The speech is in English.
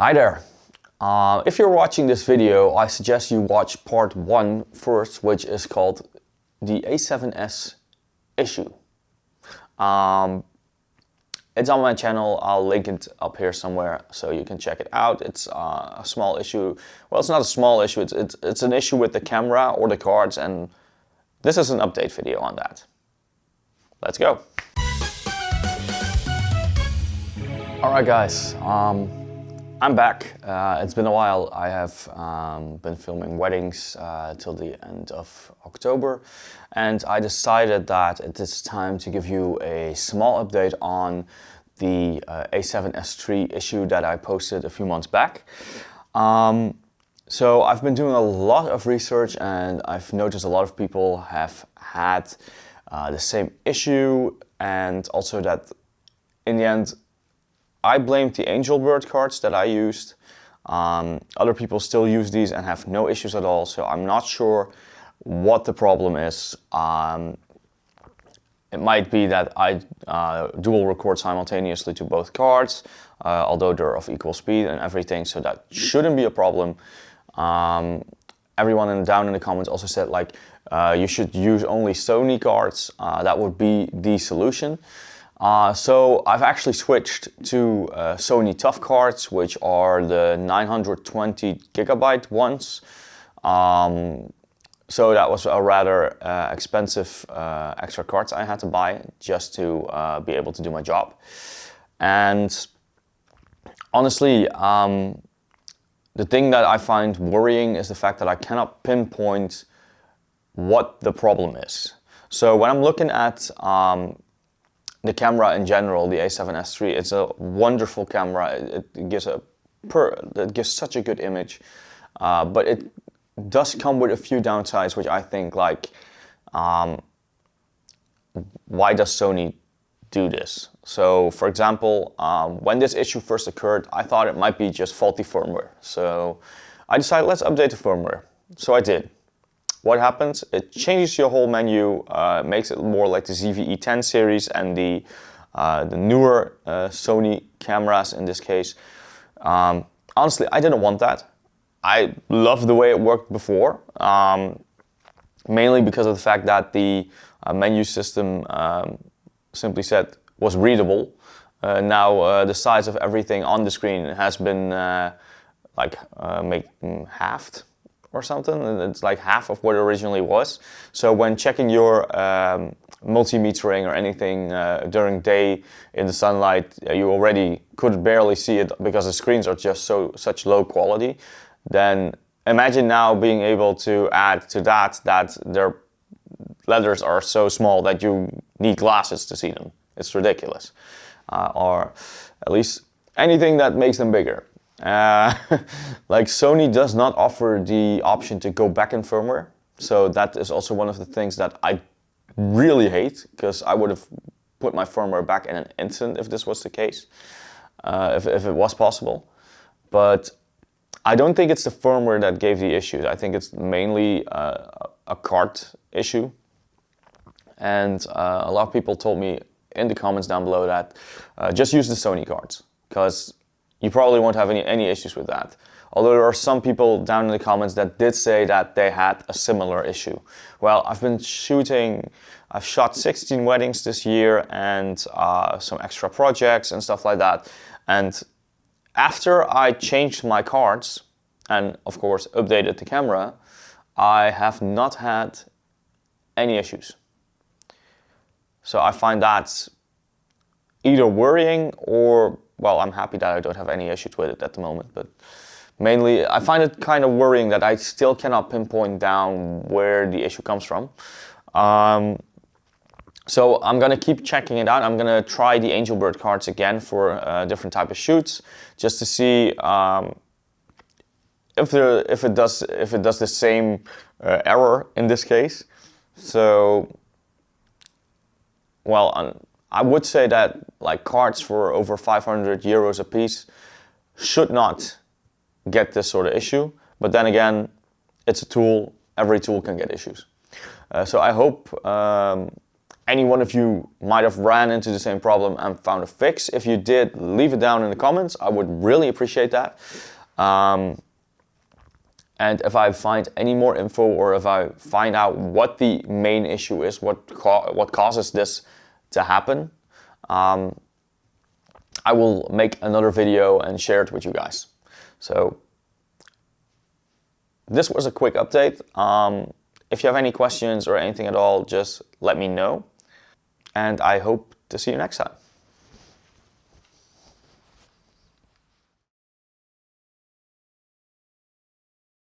Hi there. If you're watching this video, I suggest you watch part 1 first, which is called the A7S issue. It's on my channel. I'll link it up here somewhere so you can check it out. It's a small issue. Well, it's not a small issue. It's an issue with the camera or the cards, and this is an update video on that. Let's go. Alright guys, I'm back. It's been a while. I have been filming weddings till the end of October, and I decided that it is time to give you a small update on the A7SIII issue that I posted a few months back. So I've been doing a lot of research, and I've noticed a lot of people have had the same issue, and also that in the end I blamed the Angel Bird cards that I used. Other people still use these and have no issues at all, so I'm not sure what the problem is. It might be that I dual record simultaneously to both cards, although they're of equal speed and everything, so that shouldn't be a problem. Everyone down in the comments also said like you should use only Sony cards. That would be the solution. So I've actually switched to Sony Tough cards, which are the 920GB ones. So that was a rather expensive extra cards I had to buy just to be able to do my job. And honestly, the thing that I find worrying is the fact that I cannot pinpoint what the problem is. So when I'm looking at the camera in general, the A7SIII, it's a wonderful camera. It gives such a good image, but it does come with a few downsides, which I think like, why does Sony do this? So for example, when this issue first occurred, I thought it might be just faulty firmware. So I decided let's update the firmware. So I did. What happens? It changes your whole menu, makes it more like the ZV-E10 series and the newer Sony cameras in this case. Honestly, I didn't want that. I loved the way it worked before, mainly because of the fact that the menu system, simply said, was readable. Now the size of everything on the screen has been halved or something. It's like half of what it originally was. So when checking your multimetering or anything during day in the sunlight, you already could barely see it because the screens are just such low quality. Then imagine now being able to add to that their letters are so small that you need glasses to see them. It's ridiculous. Or at least anything that makes them bigger. Like Sony does not offer the option to go back in firmware, so that is also one of the things that I really hate, because I would have put my firmware back in an instant if this was the case, if it was possible. But I don't think it's the firmware that gave the issues. I think it's mainly a card issue, and a lot of people told me in the comments down below that just use the Sony cards, because you probably won't have any issues with that. Although there are some people down in the comments that did say that they had a similar issue. Well, I've shot 16 weddings this year and some extra projects and stuff like that. And after I changed my cards and of course updated the camera, I have not had any issues. So I find that either worrying or, well, I'm happy that I don't have any issues with it at the moment, but mainly I find it kind of worrying that I still cannot pinpoint down where the issue comes from. So I'm gonna keep checking it out. I'm gonna try the Angel Bird cards again for different type of shoots, just to see if it does the same error in this case. So, well, I would say that like cards for over 500 euros a piece should not get this sort of issue. But then again, it's a tool. Every tool can get issues. So I hope any one of you might have ran into the same problem and found a fix. If you did, leave it down in the comments. I would really appreciate that. And if I find any more info, or if I find out what the main issue is, what causes this to happen, I will make another video and share it with you guys. So this was a quick update. If you have any questions or anything at all, just let me know. And I hope to see you next time.